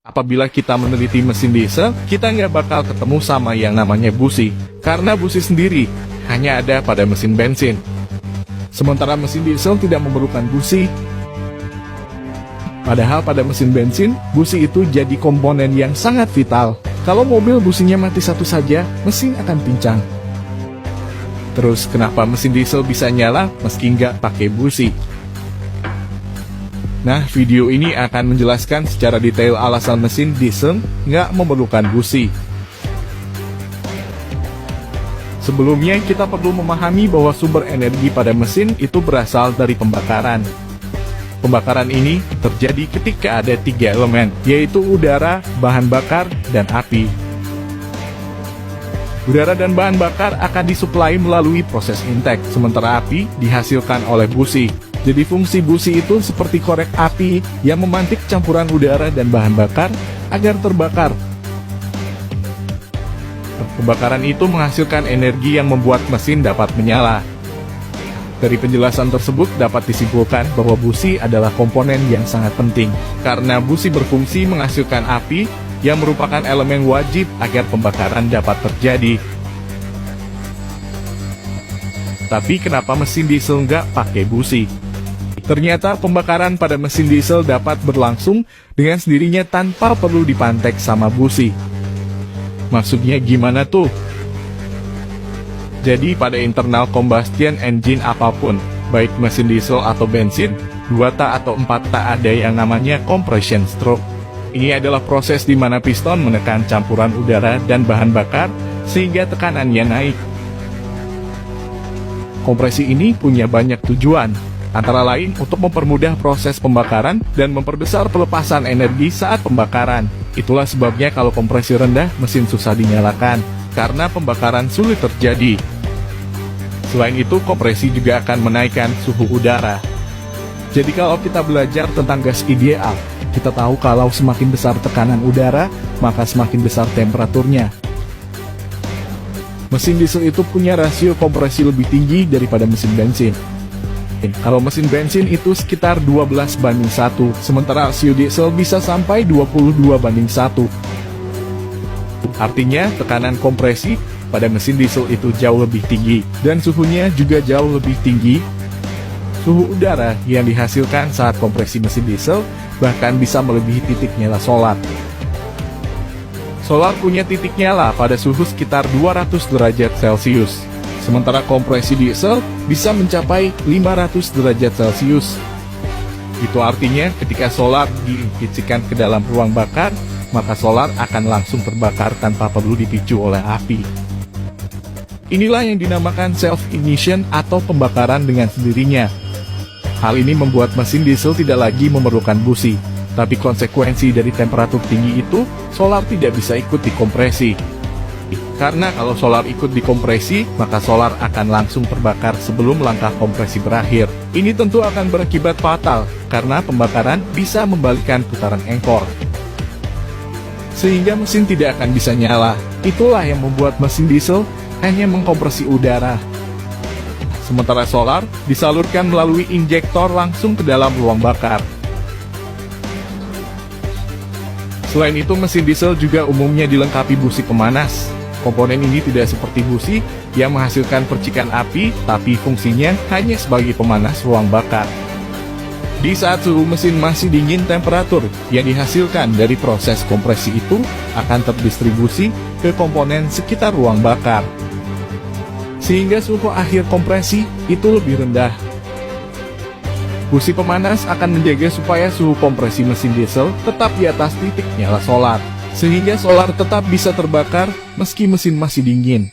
Apabila kita meneliti mesin diesel, kita nggak bakal ketemu sama yang namanya busi, karena busi sendiri hanya ada pada mesin bensin. Sementara mesin diesel tidak memerlukan busi. Padahal pada mesin bensin, busi itu jadi komponen yang sangat vital. Kalau mobil businya mati satu saja, mesin akan pincang. Terus kenapa mesin diesel bisa nyala meski nggak pakai busi? Nah, video ini akan menjelaskan secara detail alasan mesin diesel nggak memerlukan busi. Sebelumnya, kita perlu memahami bahwa sumber energi pada mesin itu berasal dari pembakaran. Pembakaran ini terjadi ketika ada 3 elemen, yaitu udara, bahan bakar, dan api. Udara dan bahan bakar akan disuplai melalui proses intake, sementara api dihasilkan oleh busi. Jadi fungsi busi itu seperti korek api yang memantik campuran udara dan bahan bakar agar terbakar. Pembakaran itu menghasilkan energi yang membuat mesin dapat menyala. Dari penjelasan tersebut dapat disimpulkan bahwa busi adalah komponen yang sangat penting, karena busi berfungsi menghasilkan api yang merupakan elemen wajib agar pembakaran dapat terjadi. Tapi kenapa mesin diesel nggak pakai busi? Ternyata pembakaran pada mesin diesel dapat berlangsung dengan sendirinya tanpa perlu dipantek sama busi. Maksudnya gimana tuh? Jadi pada internal combustion engine apapun, baik mesin diesel atau bensin, 2 tak atau 4 tak ada yang namanya compression stroke. Ini adalah proses di mana piston menekan campuran udara dan bahan bakar sehingga tekanannya naik. Kompresi ini punya banyak tujuan, antara lain untuk mempermudah proses pembakaran dan memperbesar pelepasan energi saat pembakaran. Itulah sebabnya kalau kompresi rendah, mesin susah dinyalakan, karena pembakaran sulit terjadi. Selain itu, kompresi juga akan menaikkan suhu udara. Jadi kalau kita belajar tentang gas ideal, kita tahu kalau semakin besar tekanan udara, maka semakin besar temperaturnya. Mesin diesel itu punya rasio kompresi lebih tinggi daripada mesin bensin. Kalau mesin bensin itu sekitar 12:1, sementara rasio diesel bisa sampai 22:1. Artinya, tekanan kompresi pada mesin diesel itu jauh lebih tinggi, dan suhunya juga jauh lebih tinggi. Suhu udara yang dihasilkan saat kompresi mesin diesel bahkan bisa melebihi titik nyala solar. Solar punya titik nyala pada suhu sekitar 200 derajat Celcius. Sementara kompresi diesel bisa mencapai 500 derajat Celcius. Itu artinya ketika solar diinjeksikan ke dalam ruang bakar, maka solar akan langsung terbakar tanpa perlu dipicu oleh api. Inilah yang dinamakan self-ignition atau pembakaran dengan sendirinya. Hal ini membuat mesin diesel tidak lagi memerlukan busi. Tapi konsekuensi dari temperatur tinggi itu, solar tidak bisa ikut dikompresi. Karena kalau solar ikut dikompresi, maka solar akan langsung terbakar sebelum langkah kompresi berakhir. Ini tentu akan berakibat fatal, karena pembakaran bisa membalikkan putaran engkor. Sehingga mesin tidak akan bisa nyala. Itulah yang membuat mesin diesel hanya mengkompresi udara. Sementara solar disalurkan melalui injektor langsung ke dalam ruang bakar. Selain itu, mesin diesel juga umumnya dilengkapi busi pemanas. Komponen ini tidak seperti busi yang menghasilkan percikan api, tapi fungsinya hanya sebagai pemanas ruang bakar. Di saat suhu mesin masih dingin, temperatur yang dihasilkan dari proses kompresi itu akan terdistribusi ke komponen sekitar ruang bakar. Sehingga suhu akhir kompresi itu lebih rendah. Busi pemanas akan menjaga supaya suhu kompresi mesin diesel tetap di atas titik nyala solar, sehingga solar tetap bisa terbakar meski mesin masih dingin.